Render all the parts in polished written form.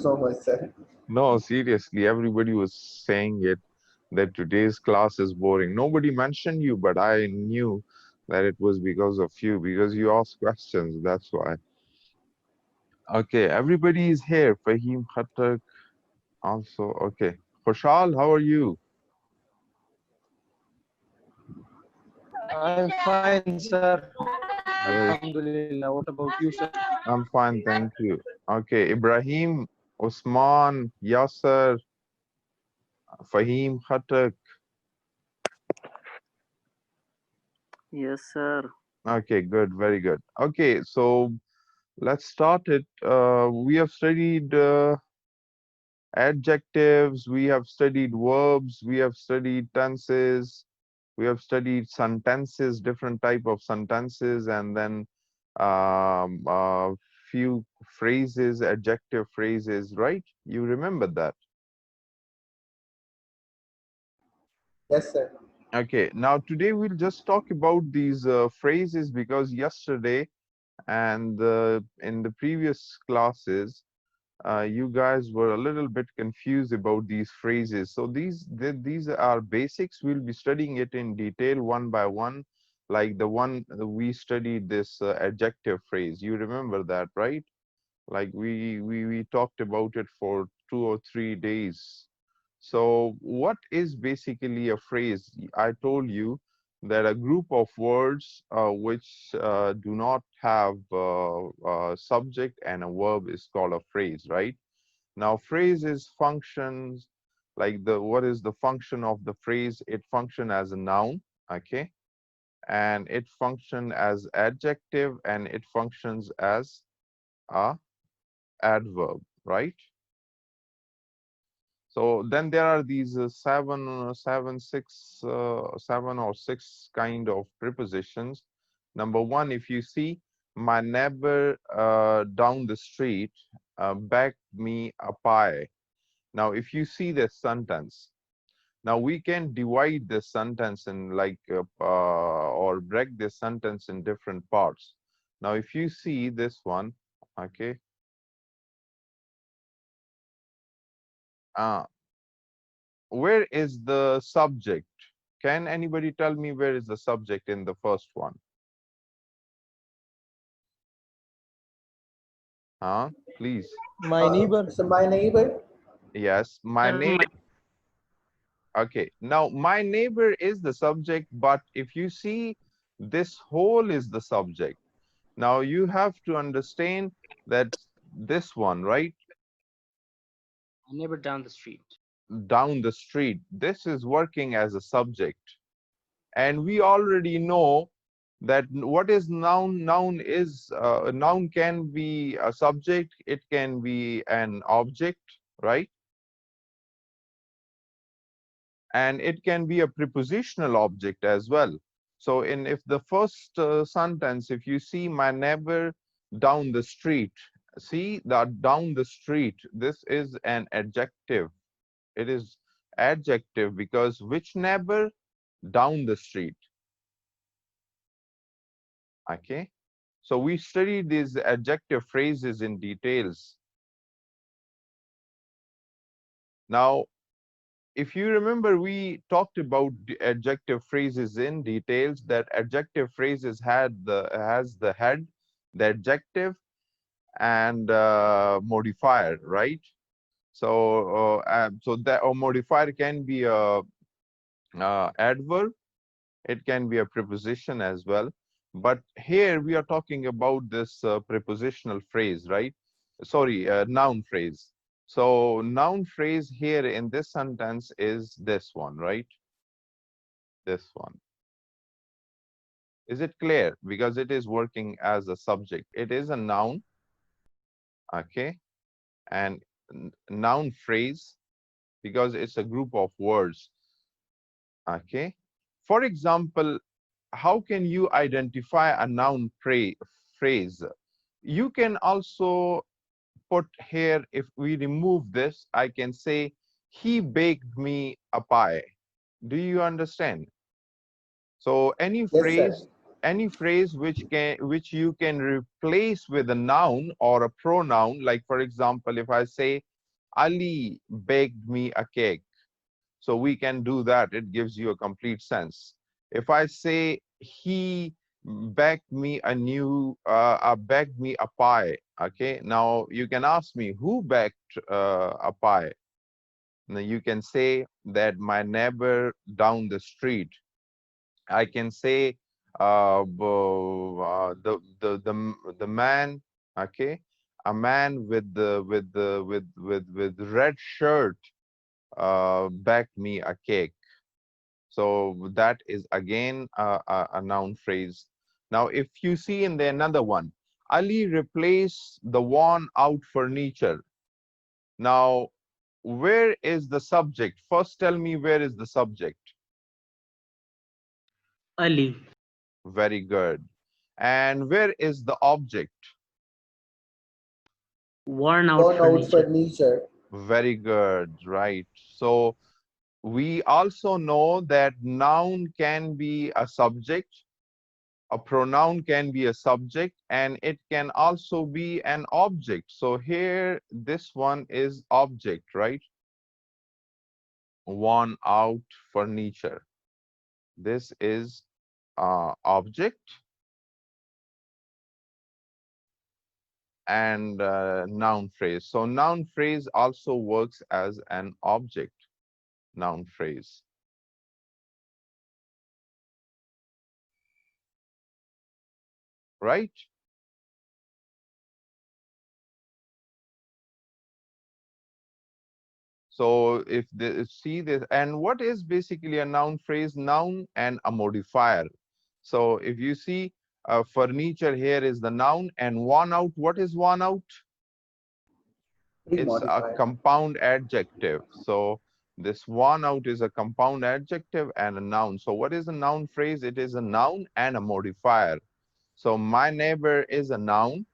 so much, sir. No, seriously, everybody was saying it that today's class is boring. Nobody mentioned you, but I knew that it was because of you, because you asked questions. That's why. Okay, everybody is here. Fahim Khattak also. Okay. Khoshal, how are you? I'm fine, sir. Great. Alhamdulillah. What about you, sir? I'm fine, thank you. Okay, Ibrahim, Osman, Yasser, Fahim Khattak. Yes, sir. Okay, good, very good. Okay, so let's start it. We have studied adjectives, we have studied verbs, we have studied tenses, we have studied sentences, different type of sentences, and then few phrases, adjective phrases, right? You remember that? Yes, sir. Okay, now today we'll just talk about these phrases because yesterday and in the previous classes, you guys were a little bit confused about these phrases. So these are basics. We'll be studying it in detail one by one, like the one we studied this adjective phrase. You remember that, right? Like we talked about it for 2 or 3 days. So what is basically a phrase? I told you that a group of words which do not have a subject and a verb is called a phrase, right? Now, phrases functions like what is the function of the phrase? It function as a noun, okay, and it function as adjective, and it functions as a adverb, right? So then there are these seven or six kind of prepositions. Number one, if you see, my neighbor down the street begged me a pie. Now, if you see this sentence, now we can divide this sentence in or break this sentence in different parts. Now, if you see this one, okay, uh, where is the subject? Can anybody tell me where is the subject in the first one? Huh? Please. My neighbor. So my neighbor. Yes, my Sir, neighbor. Okay, now my neighbor is the subject, but if you see, this whole is the subject. Now you have to understand that this one, right, my neighbor down the street. down the street, this is working as a subject. And we already know that what is noun? Noun is a noun can be a subject, it can be an object, right? And it can be a prepositional object as well. So in if the first sentence, if you see my neighbor down the street, see that down the street, this is an adjective. It is adjective because which neighbor? Down the street. Okay. So we studied these adjective phrases in details. Now, if you remember, we talked about the adjective phrases in details. That adjective phrases has the head, the adjective, and modifier, right? So that or modifier can be a adverb. It can be a preposition as well. But here we are talking about this prepositional phrase, right? Sorry, noun phrase. So noun phrase here in this sentence is this one, right? This one. Is it clear? Because it is working as a subject. It is a noun, okay? And noun phrase because it's a group of words, okay? For example, how can you identify a noun phrase? You can also put here, if we remove this, I can say, he baked me a pie. Do you understand? So Yes, sir. any phrase which you can replace with a noun or a pronoun, like for example, if I say Ali baked me a cake. So we can do that. It gives you a complete sense. If I say he baked me a pie. Okay. Now you can ask me who baked a pie. Now you can say that my neighbor down the street. I can say the man. Okay, a man with red shirt baked me a cake. So that is again a noun phrase. Now, if you see in the another one, Ali replaced the worn out furniture. Now, where is the subject? First, tell me where is the subject? Ali. Very good. And where is the object? Worn out Worn out furniture. furniture. Very good, right. So we also know that noun can be a subject, a pronoun can be a subject, and it can also be an object. So here, this one is object, right? Worn out furniture. This is object and noun phrase. So noun phrase also works as an object, noun phrase. Right? So if they see this, and what is basically a noun phrase? Noun and a modifier. So if you see furniture here is the noun, and worn out, what is worn out? Big It's a modifier. compound adjective. So this worn out is a compound adjective and a noun. So what is a noun phrase? It is a noun and a modifier. So my neighbor is a noun,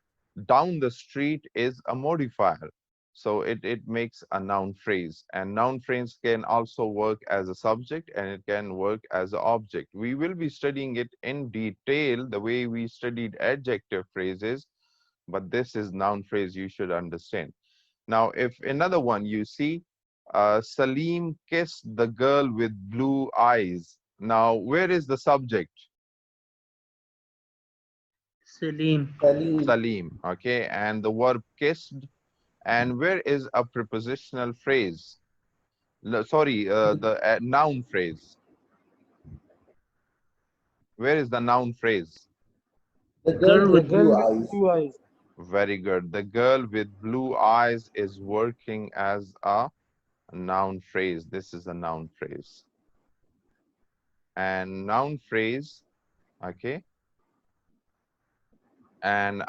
down the street is a modifier. So it makes a noun phrase. And noun phrase can also work as a subject and it can work as an object. We will be studying it in detail the way we studied adjective phrases, but this is noun phrase you should understand. Now, if another one you see, Salim kissed the girl with blue eyes. Now, where is the subject? Salim. Salim. Salim, okay, and the verb kissed. And where is a prepositional phrase? No, sorry, the noun phrase. Where is the noun phrase? The Girl girl The with with girl blue with eyes. blue eyes. Very good. The girl with blue eyes is working as a noun phrase. This is a noun phrase. And noun phrase, okay, and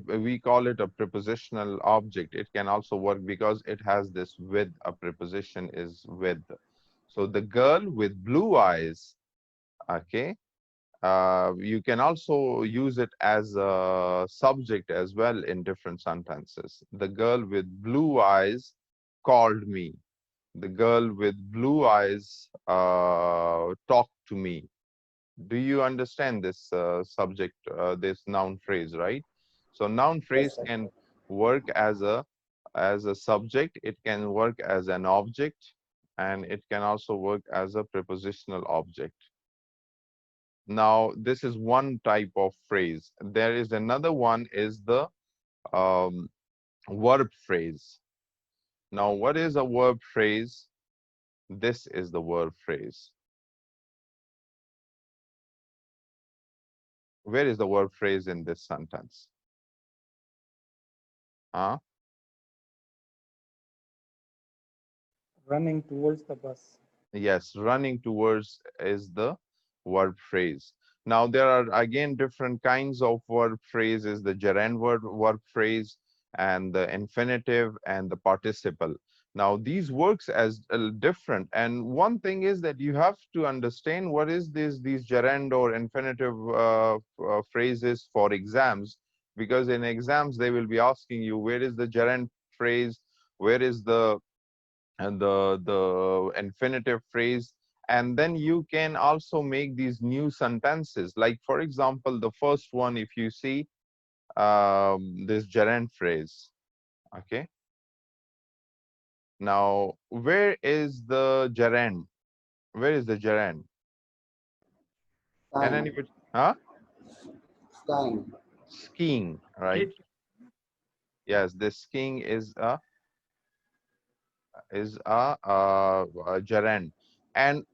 we call it a prepositional object. It can also work because it has this with. A preposition is with. So the girl with blue eyes, okay, you can also use it as a subject as well in different sentences. The girl with blue eyes called me. The girl with blue eyes talked to me. Do you understand this subject, this noun phrase, right? So noun Yes, phrase sir. can work as a subject, it can work as an object, and it can also work as a prepositional object. Now, this is one type of phrase. There is another one is the um, verb phrase. Now, what is a verb phrase? This is the verb phrase. Where is the verb phrase in this sentence? Huh? Running towards the bus. Yes, running towards is the verb phrase. Now, there are again different kinds of verb phrases, the gerund verb phrase and the infinitive and the participle. Now, these works as different. And one thing is that you have to understand what is these gerund or infinitive phrases for exams, because in exams, they will be asking you, where is the gerund phrase? Where is the and the infinitive phrase, and then you can also make these new sentences. Like for example, the first one, if you see this gerund phrase, okay, Now, where is the gerund? Where is the gerund? Can Skiing. anybody? Huh? Skiing. Skiing, right? Yes, this skiing is a gerund. And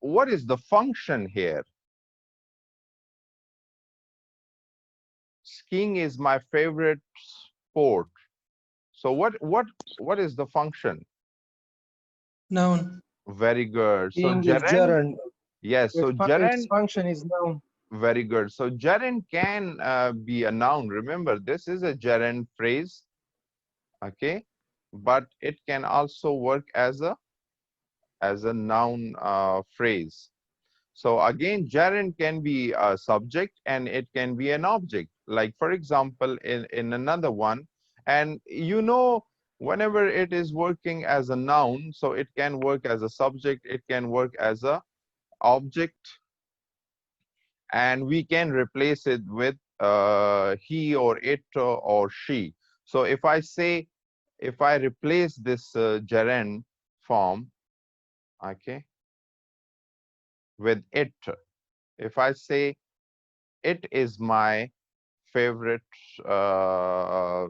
what is the function here? Skiing is my favorite sport. So what is the function? Noun. Very good. So Being is gerund, gerund. yes. So Its gerund, function is noun. very good. So gerund can be a noun. Remember, this is a gerund phrase, okay? But it can also work as a noun phrase. So again, gerund can be a subject and it can be an object. Like for example, in another one, and you know, whenever it is working as a noun, so it can work as a subject, it can work as a object, and we can replace it with he or it or she. So if I say, if I replace this gerund form, okay, with it, if I say it is my favorite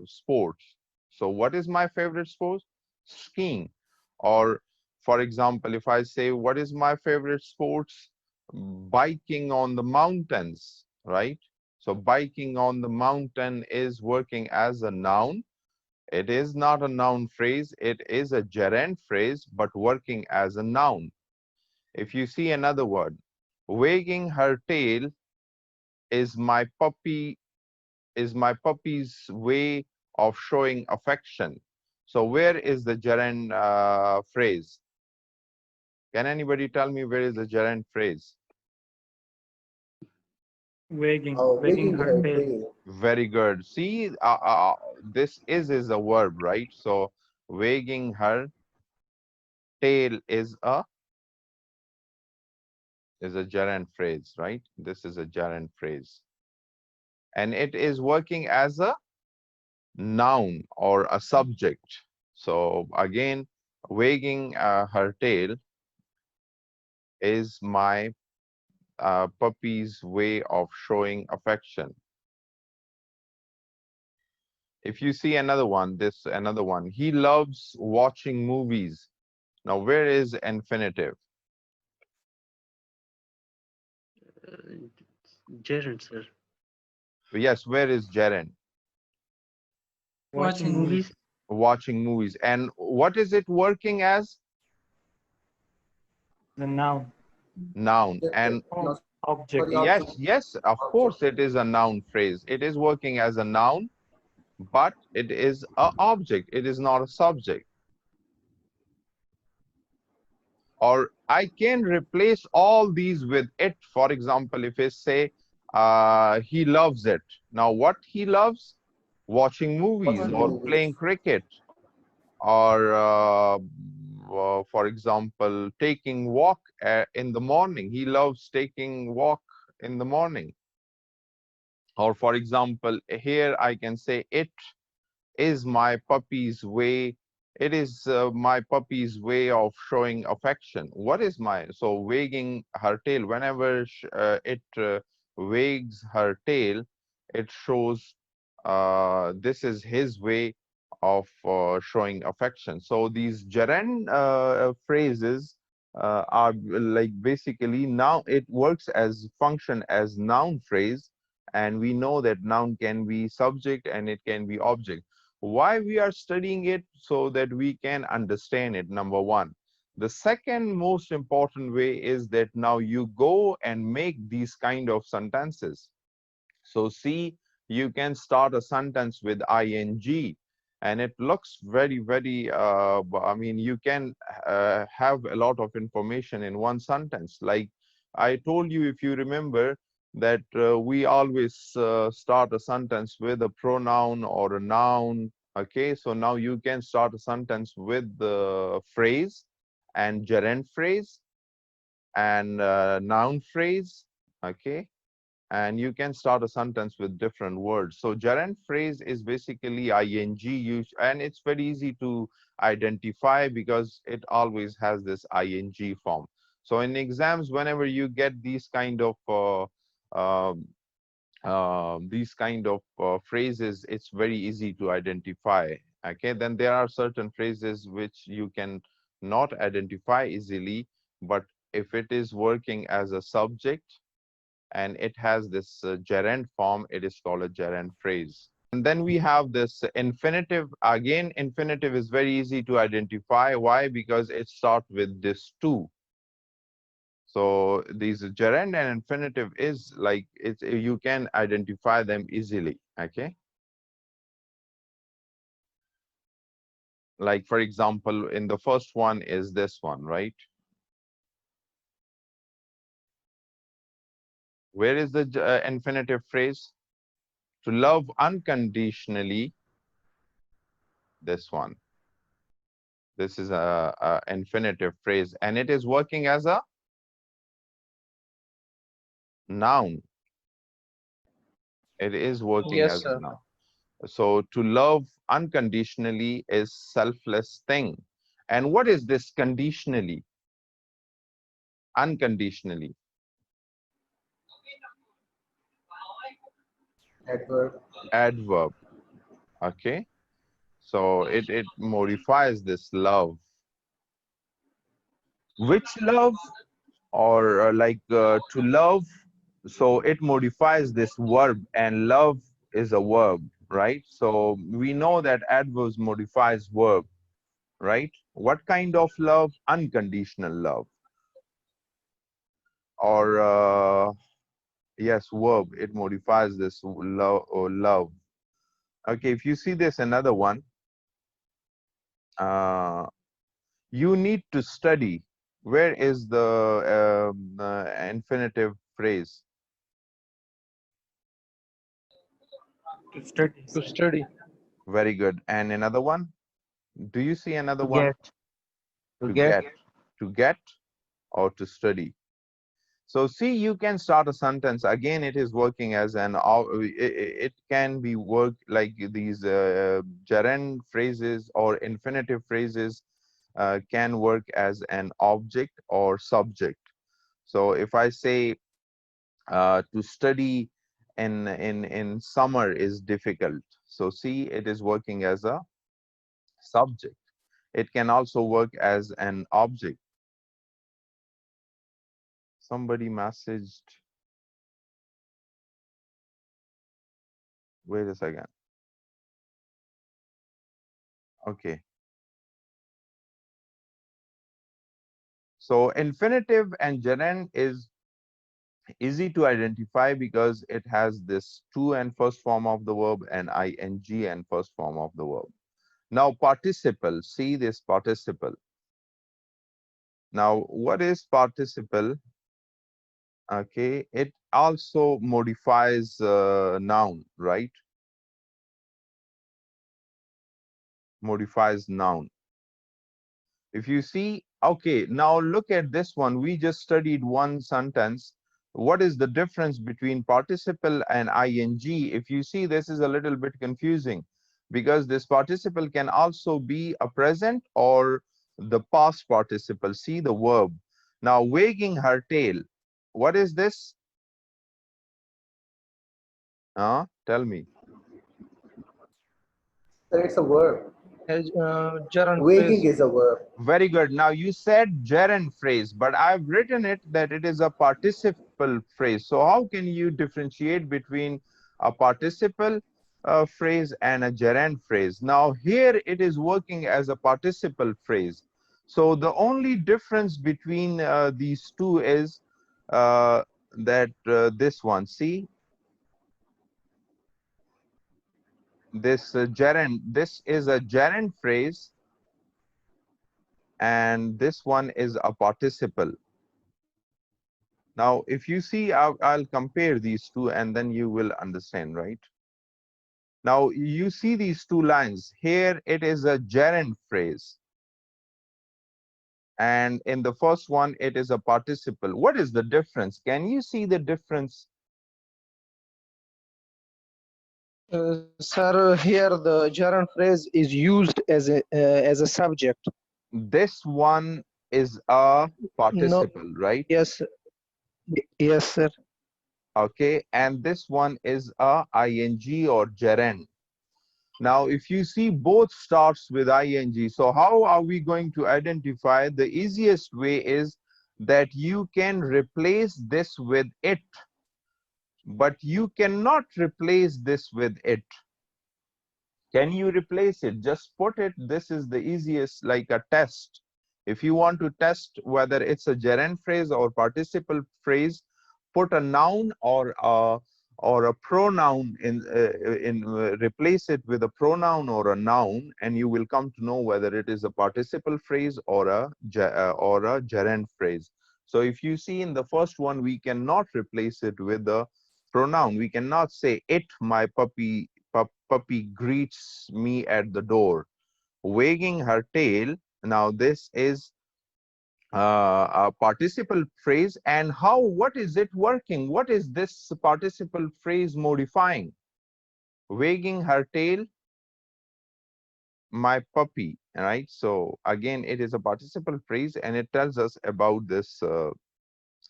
sports. So what is my favorite sport? Skiing. Or for example, if I say what is my favorite sports? Biking on the mountains, right? So biking on the mountain is working as a noun. It is not a noun phrase. It is a gerund phrase, but working as a noun. If you see another word, wagging her tail is my puppy's way of showing affection. So where is the gerund phrase? Can anybody tell me where is the gerund phrase? Wagging her Wagging her tail. tail. Very good. See, this is a verb, right? So wagging her tail is a gerund phrase, right? This is a gerund phrase, and it is working as a noun or a subject. So again, wagging her tail is my puppy's way of showing affection. If you see another one, another one, he loves watching movies. Now, where is infinitive? Gerund, sir. Yes, where is gerund? Watching Movies. Watching movies. And what is it working as? The noun. Noun. The- And Oh, no, object. sorry, yes, object. yes, of course, it is a noun phrase. It is working as a noun, but it is an object. It is not a subject. Or I can replace all these with it. For example, if I say he loves it. Now, what he loves? Watching movies Watching or movies. playing cricket, or for example, taking walk in the morning. He loves taking walk in the morning. Or for example, here I can say it is my puppy's way. It is my puppy's way of showing affection. What is my, so wagging her tail, whenever it wags her tail, it shows this is his way of showing affection. So these gerund phrases are like basically, now it works as function as noun phrase, and we know that noun can be subject and it can be object. Why we are studying it? So that we can understand it, number one. The second most important way is that now you go and make these kind of sentences. So see, you can start a sentence with ing, and it looks very, I mean, you can have a lot of information in one sentence. Like I told you, if you remember, that we always start a sentence with a pronoun or a noun. Okay, so now you can start a sentence with the phrase and gerund phrase and noun phrase. Okay, and you can start a sentence with different words. So gerund phrase is basically ing use, and it's very easy to identify because it always has this ing form. So in exams, whenever you get these kind of phrases, it's very easy to identify. Okay, then there are certain phrases which you can not identify easily, but if it is working as a subject and it has this gerund form, it is called a gerund phrase. And then we have this infinitive. Again, infinitive is very easy to identify. Why? Because it starts with this to. So these gerund and infinitive is like, it's, you can identify them easily. Okay. Like, for example, in the first one is this one, right? Where is the infinitive phrase? To love unconditionally. This one. This is a infinitive phrase, and it is working as a noun. It is working Yes, as a sir. noun. So to love unconditionally is selfless thing. And what is this conditionally? Unconditionally. Adverb. Adverb. Okay. So it modifies this love. Which love? Or to love. So it modifies this verb, and love is a verb, right? So we know that adverbs modifies verb, right? What kind of love? Unconditional love. Or yes, verb. It modifies this love or love. Okay, if you see this another one, you need to study. Where is the infinitive phrase? To study. To study. Very good. And another one? Do you see another To one? get. To To get. get. To get or to study. So see, you can start a sentence. Again, it is working as an, it can be work like these gerund phrases or infinitive phrases can work as an object or subject. So if I say to study in summer is difficult. So see, it is working as a subject. It can also work as an object. Somebody messaged. Wait a second. Okay. So infinitive and gerund is easy to identify because it has this to and first form of the verb and ing and first form of the verb. Now participle, see this participle. Now what is participle? Okay, it also modifies noun, right? Modifies noun. If you see, okay, now look at this one. We just studied one sentence. What is the difference between participle and ing? If you see, this is a little bit confusing because this participle can also be a present or the past participle. See the verb. Now, wagging her tail. What is this? Tell me. So it's a verb. As gerund Wagging phrase. is a verb. Very good. Now you said gerund phrase, but I've written it that it is a participle phrase. So how can you differentiate between a participle phrase and a gerund phrase? Now here it is working as a participle phrase. So the only difference between these two is that this one, see, this gerund, this is a gerund phrase, and this one is a participle. Now, if you see, I'll compare these two and then you will understand, right? Now, you see these two lines. Here, it is a gerund phrase. And in the first one, it is a participle. What is the difference? Can you see the difference? Sir, here the gerund phrase is used as a subject. This one is a No, participle, right? yes, yes, sir. Okay, and this one is a ing or gerund. Now, if you see both starts with ing, so how are we going to identify? The easiest way is that you can replace this with it, but you cannot replace this with it. Can you replace it? Just put it. This is the easiest, like a test. If you want to test whether it's a gerund phrase or participle phrase, put a noun or a pronoun replace it with a pronoun or a noun, and you will come to know whether it is a participle phrase or a gerund phrase. So if you see in the first one, we cannot replace it with a pronoun. We cannot say it, my puppy greets me at the door, wagging her tail. Now this is a participle phrase, and what is it working? What is this participle phrase modifying? Wagging her tail, my puppy, right? So again, it is a participle phrase, and it tells us about this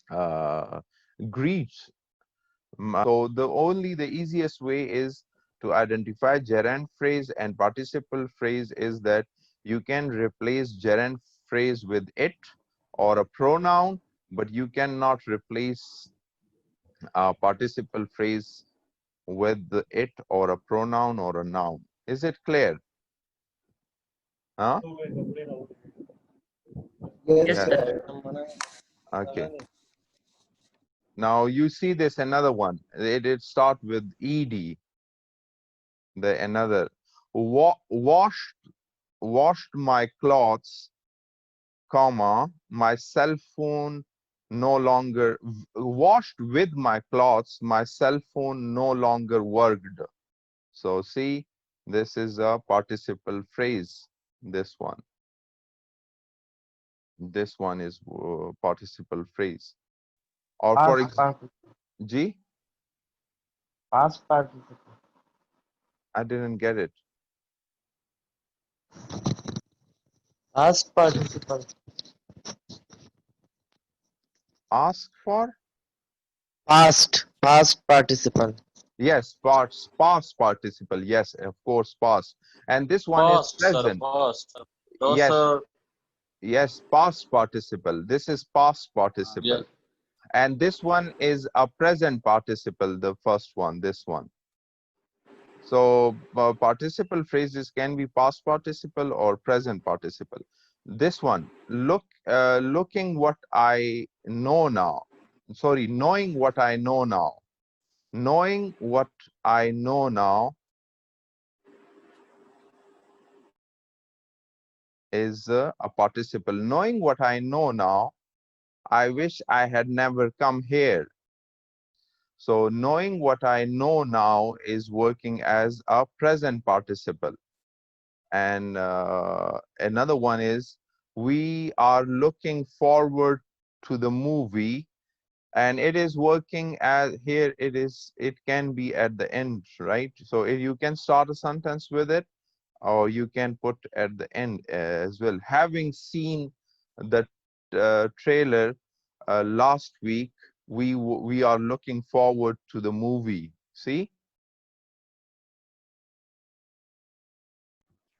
uh, greets. So the easiest way is to identify gerund phrase and participle phrase is that you can replace gerund phrase with it or a pronoun, but you cannot replace a participle phrase with it or a pronoun or a noun. Is it clear? Huh? Yes, Yes, Yeah. sir. sir. Okay. Now you see this another one. It start with ed. The another washed my clothes, comma, my cell phone no longer washed with my clothes, my cell phone no longer worked. So see, this is a participle phrase. This one is participle phrase. Or for Past example, participle. G, Past participle. I didn't get it. Past participle. Ask for. Past participle. Yes, past participle. Yes, of course, past. And this one is Past, sir, present. past. No, Yes, sir. yes, past participle. This is past Yeah. participle. And this one is a present participle, the first one, this one. So participle phrases can be past participle or present participle. This one, looking what I know now. Sorry, knowing what I know now. Knowing what I know now is a participle. Knowing what I know now, I wish I had never come here. So knowing what I know now is working as a present participle. And another one is, we are looking forward to the movie, and it is working as here it can be at the end, right? So if you can start a sentence with it, or you can put at the end as well. Having seen the trailer last week, we are looking forward to the movie. See?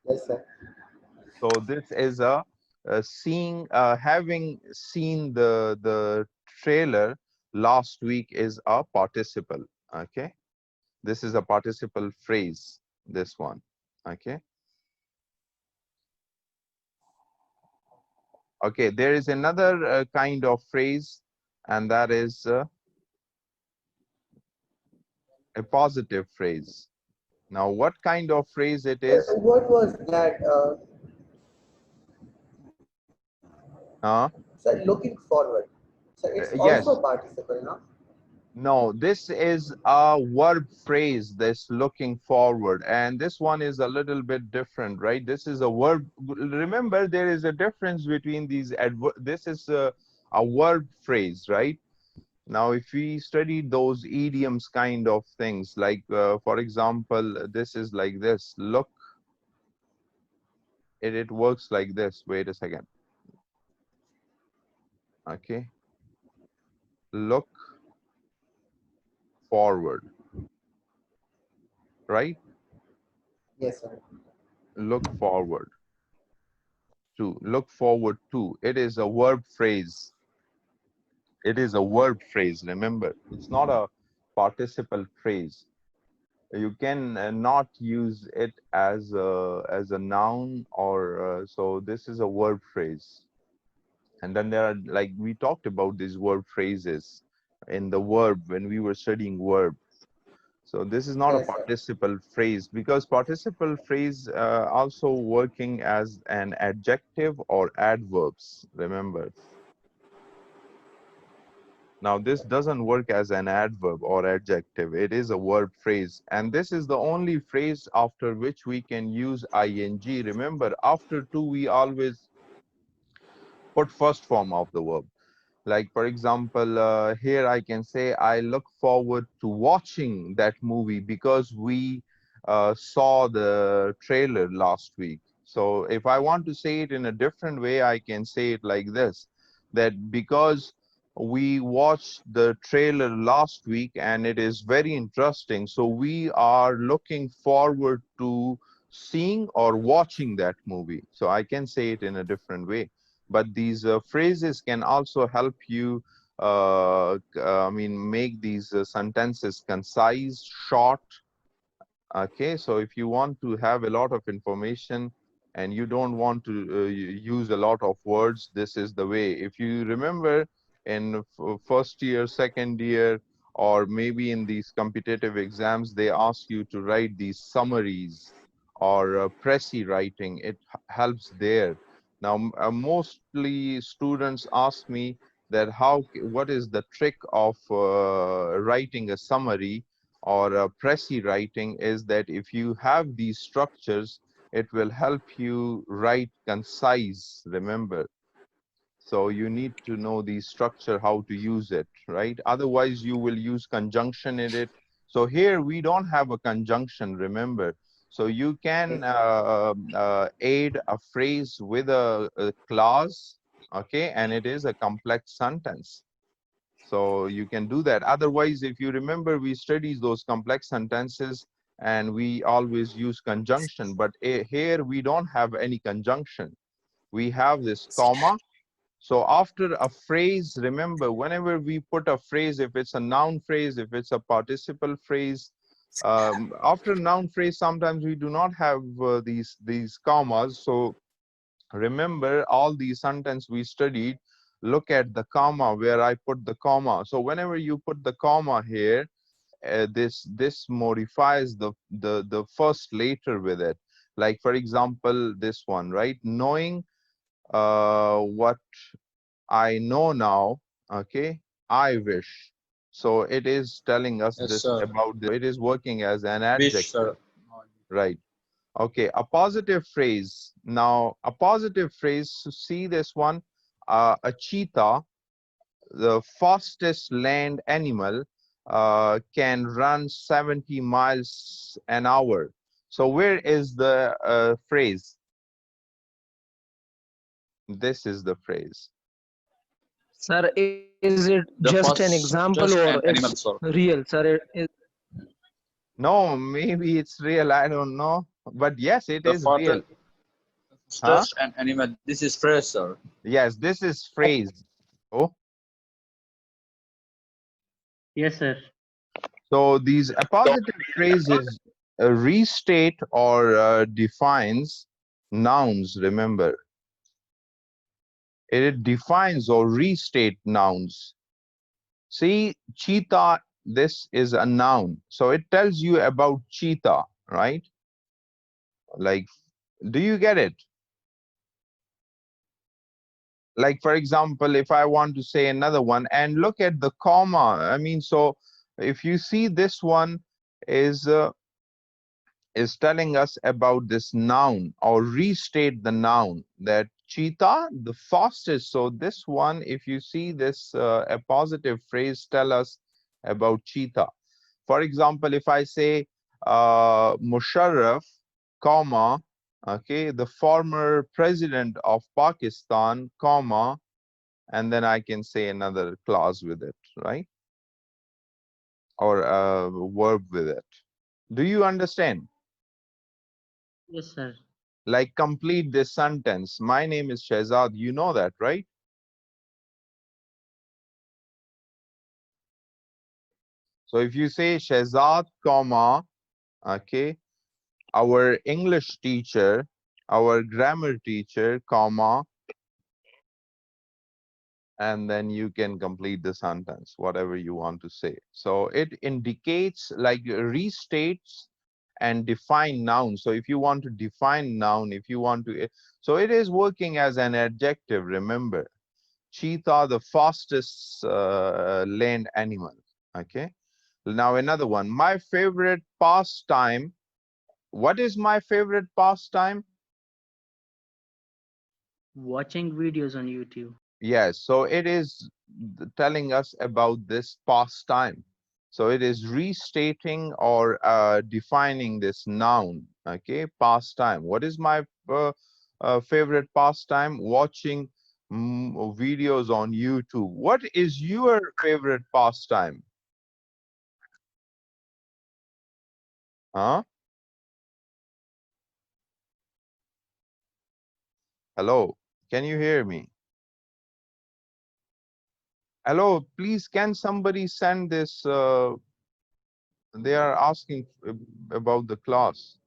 Yes, sir. So this is having seen the trailer last week is a participle. Okay, this is a participle phrase. This one. Okay. Okay. There is another kind of phrase, and that is a positive phrase. Now, what kind of phrase it Sir, is? what was that? Huh? Sir, looking forward. Sir, it's also Yes. participle, no? No, this is a verb phrase, this looking forward. And this one is a little bit different, right? This is a verb. Remember, there is a difference between these. This is a verb phrase, right? Now, if we study those idioms kind of things, like, for example, this is like this. Look, it works like this. Wait a second. Okay. Look forward, right? Yes, sir. Look forward to. Look forward to. It is a verb phrase. It is a verb phrase. Remember, it's not a participle phrase. You can not use it as a noun, or so this is a verb phrase. And then there are, like, we talked about these verb phrases in the verb when we were studying verb. So this is not a Yes, sir. participle phrase, because participle phrase also working as an adjective or adverbs, remember. Now, this doesn't work as an adverb or adjective. It is a verb phrase. And this is the only phrase after which we can use ing. Remember, after to, we always put first form of the verb. Like, for example, here I can say, I look forward to watching that movie because we saw the trailer last week. So if I want to say it in a different way, I can say it like this, that because we watched the trailer last week and it is very interesting, so we are looking forward to seeing or watching that movie. So I can say it in a different way. But these phrases can also help you, I mean, make these sentences concise, short. Okay, so if you want to have a lot of information and you don't want to use a lot of words, this is the way. If you remember in first year, second year, or maybe in these competitive exams, they ask you to write these summaries or précis writing. It helps there. Now, mostly students ask me that what is the trick of writing a summary or précis writing, is that if you have these structures, it will help you write concise, remember. So you need to know the structure, how to use it, right? Otherwise, you will use conjunction in it. So here we don't have a conjunction, remember. So you can Yes. aid a phrase with a clause, okay, and it is a complex sentence. So you can do that. Otherwise, if you remember, we studied those complex sentences and we always use conjunction, but here we don't have any conjunction. We have this comma. So after a phrase, remember, whenever we put a phrase, if it's a noun phrase, if it's a participle phrase, after noun phrase, sometimes we do not have these commas. So remember, all the sentence we studied, look at the comma where I put the comma. So whenever you put the comma here, this modifies the first letter with it. Like, for example, this one, right? Knowing what I know now, okay, I wish. So it is telling us Yes, this sir. about this. It is working as an Wish, adjective, sir. right? Okay, a positive phrase. Now, a positive phrase, see this one, a cheetah, the fastest land animal, can run 70 miles an hour. So where is the phrase? This is the phrase. Sir, is it The just an example fastest or and it's animal, sir. real, sir? No, maybe it's real, I don't know. But yes, it The is real. Huh? fastest and animal. This is fresh, sir. Yes, this is phrase. Oh, Yes, sir. so these appositive phrases restate or defines nouns, remember. It defines or restate nouns. See, cheetah, this is a noun. So it tells you about cheetah, right? Like, do you get it? Like, for example, if I want to say another one, and look at the comma. I mean, so if you see this one is is telling us about this noun, or restate the noun, that cheetah the fastest. So this one, if you see this a positive phrase, tell us about cheetah. For example, if I say Musharraf, comma, okay, the former president of Pakistan, comma, and then I can say another clause with it, right? Or a verb with it. Do you understand? Yes, sir. Like, complete this sentence. My name is Shehzad. You know that, right? So if you say Shehzad, comma, okay, our English teacher, our grammar teacher, comma, and then you can complete the sentence, whatever you want to say. So it indicates, like, restates and define noun. So if you want to define noun, if you want to, so it is working as an adjective, remember. Cheetah, the fastest land animal. Okay. Now another one. My favorite pastime. What is my favorite pastime? Watching videos on YouTube. Yes. So it is telling us about this pastime. So it is restating or defining this noun. Okay. Pastime. What is my favorite pastime? Watching videos on YouTube. What is your favorite pastime? Huh? Hello, can you hear me? Hello, please, can somebody send this? They are asking about the class.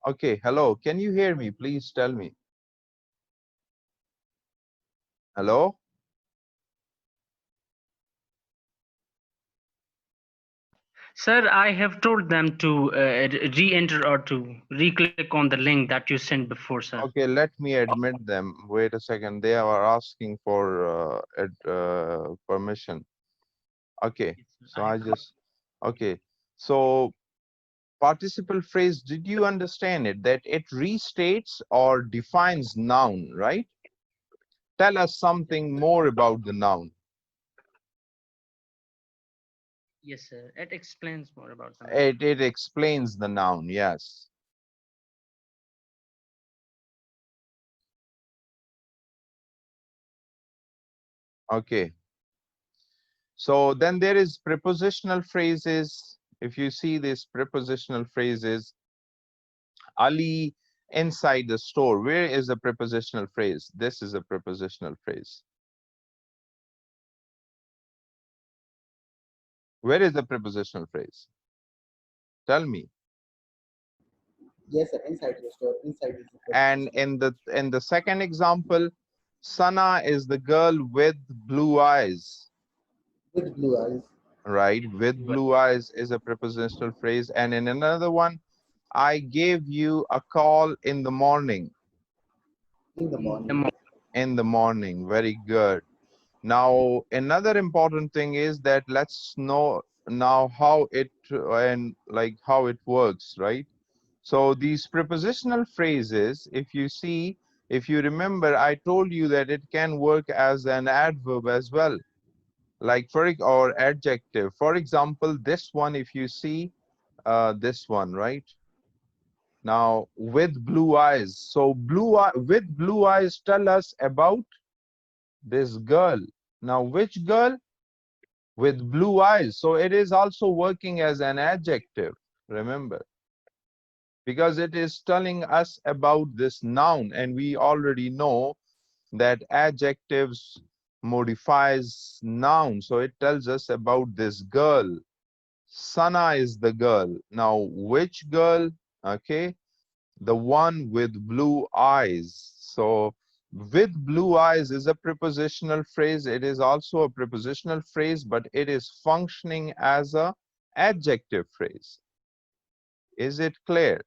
Okay, hello, can you hear me? Please tell me. Hello? Sir, I have told them to re-enter or to re-click on the link that you sent before, sir. Okay, let me admit them. Wait a second. They are asking for permission. Okay, Yes, sir. so I just, okay. So participle phrase, did you understand it? That it restates or defines noun, right? Tell us something more about the noun. Yes, sir. It explains more about them. It explains the noun, yes. Okay. So then there is prepositional phrases. If you see these prepositional phrases, Ali inside the store, where is a prepositional phrase? This is a prepositional phrase. Where is the prepositional phrase? Tell me. Yes, sir. Inside the store. Inside is the And preposition. in the second example, Sana is the girl with blue eyes. With blue eyes. Right? With blue eyes is a prepositional phrase. And in another one, I gave you a call in the morning. In the In the morning. In the morning. Very good. Now, another important thing is that let's know now how it and like how it works, right? So these prepositional phrases, if you see, if you remember, I told you that it can work as an adverb as well, like or adjective. For example, this one, if you see this one, right? Now, with blue eyes. So with blue eyes tell us about this girl. Now, which girl? With blue eyes. So it is also working as an adjective, remember, because it is telling us about this noun, and we already know that adjectives modifies noun. So it tells us about this girl. Sana is the girl. Now, which girl? Okay, the one with blue eyes. So with blue eyes is a prepositional phrase. It is also a prepositional phrase, but it is functioning as a adjective phrase. Is it clear?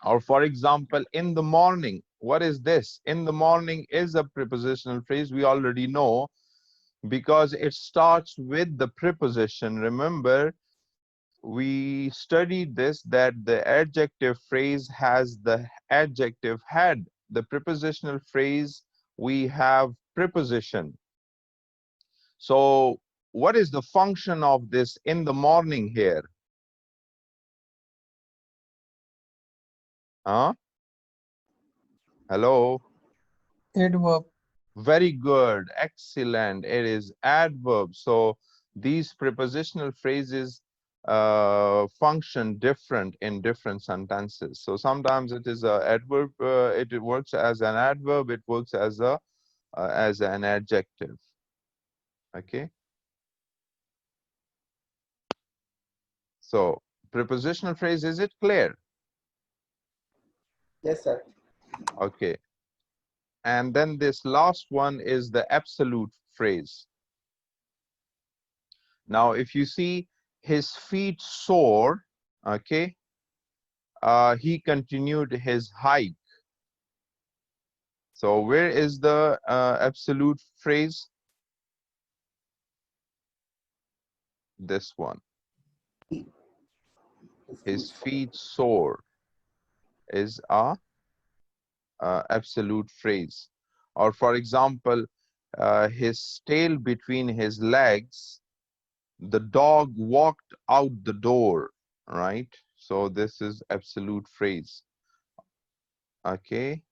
Or for example, in the morning, what is this? In the morning is a prepositional phrase. We already know, because it starts with the preposition. Remember, we studied this, that the adjective phrase has the adjective head. The prepositional phrase, we have preposition. So what is the function of this in the morning here? Huh? Hello? Adverb. Very good. Excellent. It is adverb. So these prepositional phrases function different in different sentences. So sometimes it is a adverb, it works as an adverb, it works as an adjective. Okay. So prepositional phrase, is it clear? Yes, sir. Okay. And then this last one is the absolute phrase. Now, if you see his feet sore, okay, he continued his hike. So where is the absolute phrase? This one. His feet sore is a absolute phrase. Or for example, his tail between his legs, the dog walked out the door, right? So this is absolute phrase. Okay.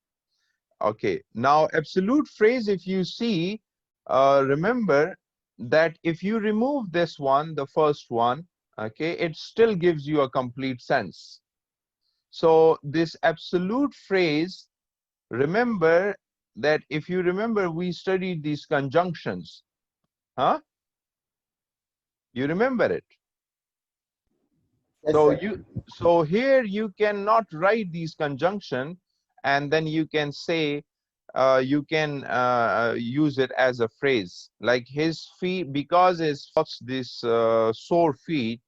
Okay. Now, absolute phrase, if you see, remember that if you remove this one, the first one, okay, it still gives you a complete sense. So this absolute phrase, remember that if you remember, we studied these conjunctions. Huh? You remember it? Yes, So sir. so here you cannot write these conjunction and then you can say, you can use it as a phrase like his feet, because his this sore feet,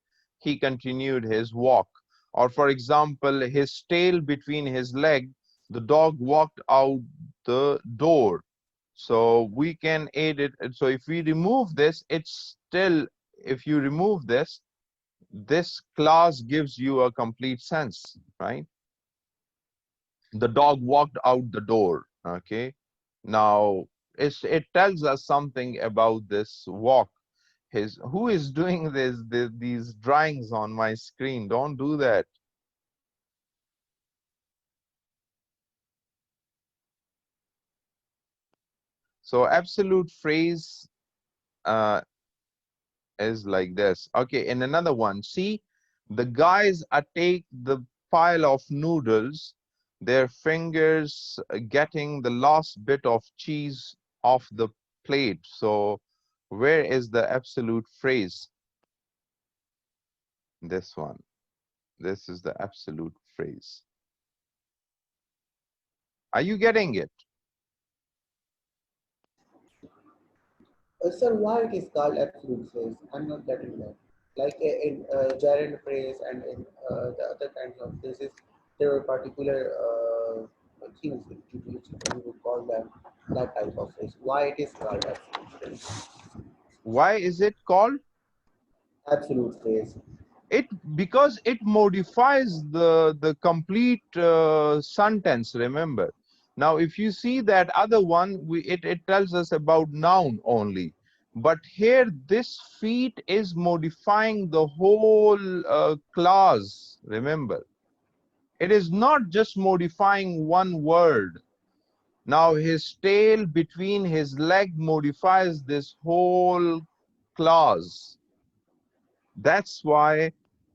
he continued his walk. Or for example, his tail between his leg, the dog walked out the door. So we can add it. So if we remove this, it's still, if you remove this clause gives you a complete sense, right? The dog walked out the door. Okay. Now it tells us something about this walk. Who is doing these drawings on my screen? Don't do that. So absolute phrase is like this. Okay, in another one, see, the guys take the pile of noodles, their fingers getting the last bit of cheese off the plate. So where is the absolute phrase? This one. This is the absolute phrase. Are you getting it? Sir, why it is called absolute phrase? I'm not getting that. Like in gerund phrase and in the other kinds of phrases, there are particular things which you would call them that type of phrase. Why it is called absolute phrase? Why is it called? Absolute phrase. It, because it modifies the complete sentence. Remember, now if you see that other one, it tells us about noun only, but here this feat is modifying the whole clause. Remember, it is not just modifying one word. Now his tail between his leg modifies this whole clause. That's why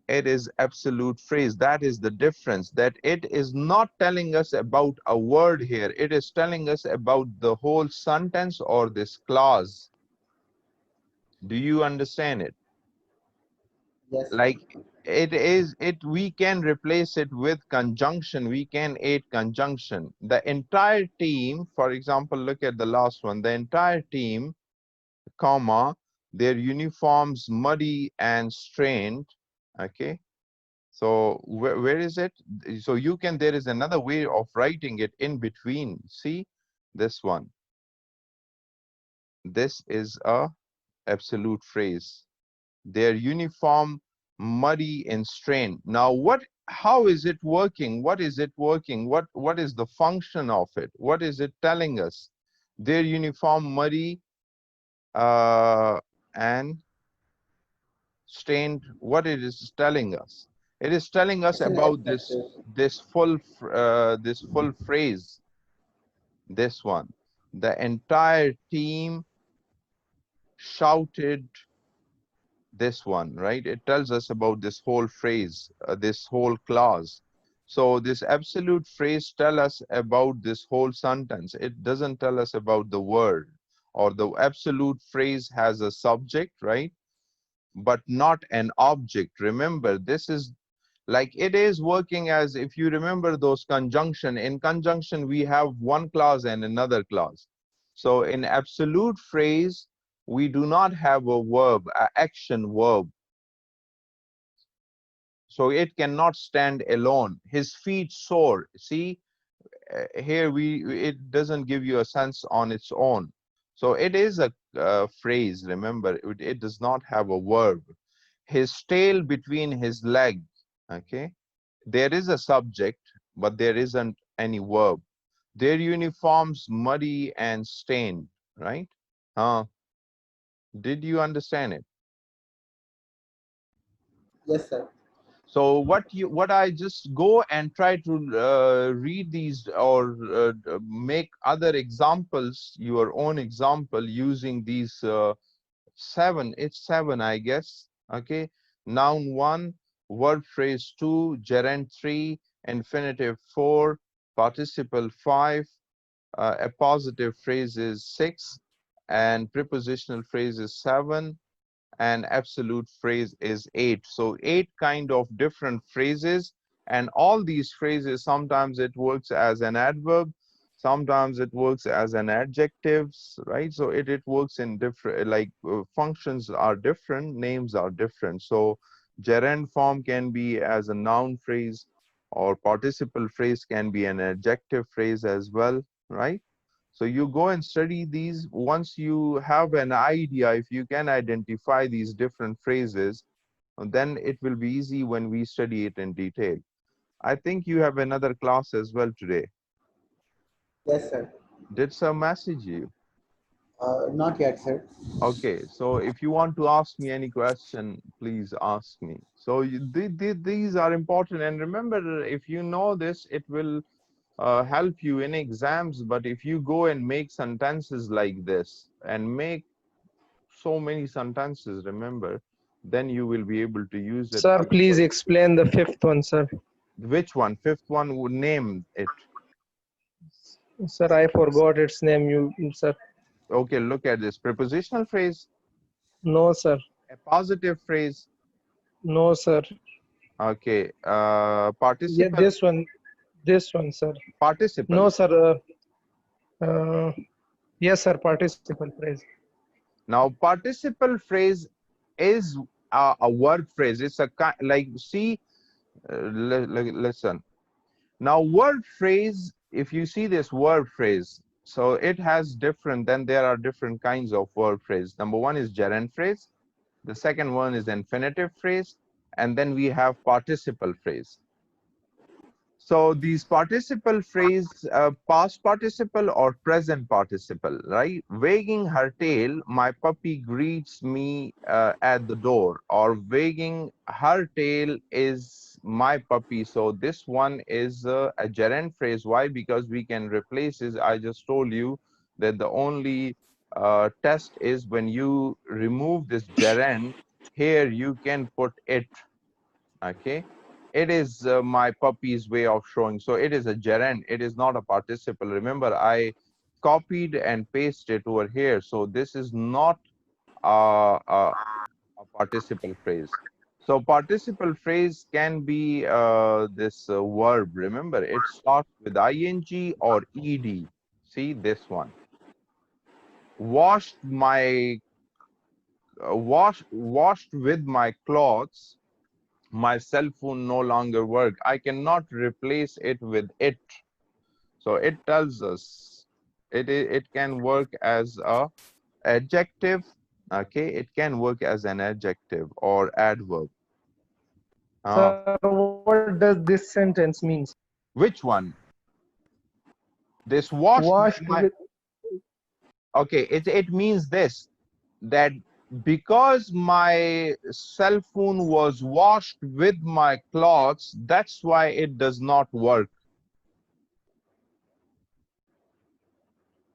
it is absolute phrase. That is the difference, that it is not telling us about a word here. It is telling us about the whole sentence or this clause. Do you understand it? Yes, sir. Like we can replace it with conjunction. We can add conjunction. The entire team, for example, look at the last one. The entire team, comma, their uniforms muddy and strained. Okay. So where is it? So you can, there is another way of writing it in between. See this one. This is a absolute phrase. They're uniform, muddy, and strained. Now, how is it working? What is it working? What is the function of it? What is it telling us? They're uniform, muddy, and stained. What it is telling us? It is telling us It's an about this adjective. this full phrase. This one, the entire team shouted. This one, right? It tells us about this whole phrase, this whole clause. So this absolute phrase tell us about this whole sentence. It doesn't tell us about the word. Or the absolute phrase has a subject, right? But not an object. Remember, this is like it is working as, if you remember those conjunction, in conjunction we have one clause and another clause. So in absolute phrase, we do not have a verb, an action verb. So it cannot stand alone. His feet sore. See, here it doesn't give you a sense on its own. So it is a phrase, remember, it does not have a verb. His tail between his leg. Okay, there is a subject, but there isn't any verb. Their uniforms muddy and stained, right? Did you understand it? Yes, sir. So what I just go and try to read these or make other examples, your own example using these seven. It's seven, I guess. Okay, noun 1, verb phrase 2, gerund 3, infinitive 4, participle 5, appositive phrase is 6, and prepositional phrase is 7, and absolute phrase is 8. So 8 kind of different phrases, and all these phrases, sometimes it works as an adverb, sometimes it works as an adjectives, right? So it works in different, like functions are different, names are different. So gerund form can be as a noun phrase, or participle phrase can be an adjective phrase as well, right? So you go and study these. Once you have an idea, if you can identify these different phrases, then it will be easy when we study it in detail. I think you have another class as well today. Yes, sir. Did some message you? Not yet, sir. Okay, so if you want to ask me any question, please ask me. So these are important. And remember, if you know this, it will help you in exams. But if you go and make sentences like this and make so many sentences, remember, then you will be able to use it. Sir, please Otherwise, explain the fifth one, sir. which one? Fifth one would name it. Sir, I forgot its name. Sir. Okay, look at this. Prepositional phrase, No, sir. a positive phrase. No, sir. Okay, Yeah, participle. this one. This one, sir. Participle. No, sir. Yes, sir. Participle phrase. Now, participle phrase is a verb phrase. It's a like, see, listen. Now, word phrase, if you see this word phrase, so it has different, then there are different kinds of word phrase. Number one is gerund phrase. The second one is infinitive phrase. And then we have participle phrase. So these participle phrase, past participle or present participle, right? Wagging her tail, my puppy greets me at the door, or wagging her tail is my puppy. So this one is a gerund phrase. Why? Because we can replace it. I just told you that the only test is when you remove this gerund, here you can put it. Okay, it is my puppy's way of showing. So it is a gerund, it is not a participle. Remember, I copied and pasted over here. So this is not a participle phrase. So participle phrase can be this verb. Remember, it starts with ing or ed. See this one. Washed my washed with my clothes, my cell phone no longer work. I cannot replace it with it. So it tells us it can work as a adjective, Okay, it can work as an adjective or adverb. Sir, what does this sentence means? Which one? This washed Washed with with. my, okay, it means this, that because my cell phone was washed with my clothes, that's why it does not work.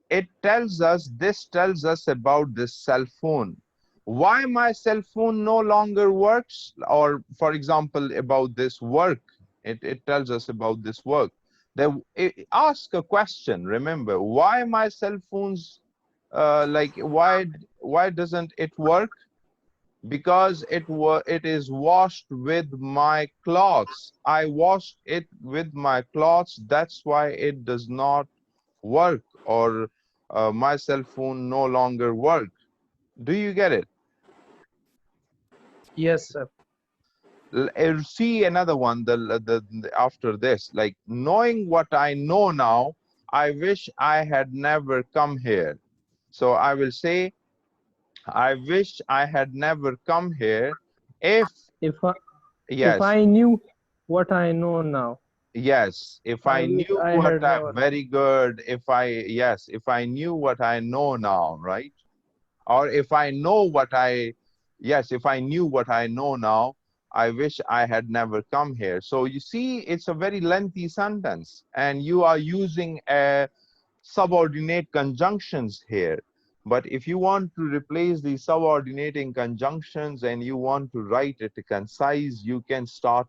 It tells us, this tells us about this cell phone. Why my cell phone no longer works, or for example, about this work, it tells us about this work. Then ask a question, remember, why my cell phones, like, why doesn't it work? Because it is washed with my clothes. I washed it with my clothes, that's why it does not work, or my cell phone no longer work. Do you get it? Yes, sir. See another one, after this, like, knowing what I know now, I wish I had never come here. So I will say, I wish I had never come here if, If I, if yes, I knew what I know now, yes, if I I wish knew I what had I'm never. very good, if I knew what I know now, right? Or if I know what I, yes, if I knew what I know now, I wish I had never come here. So you see, it's a very lengthy sentence, and you are using a subordinate conjunctions here. But if you want to replace the subordinating conjunctions and you want to write it concise, you can start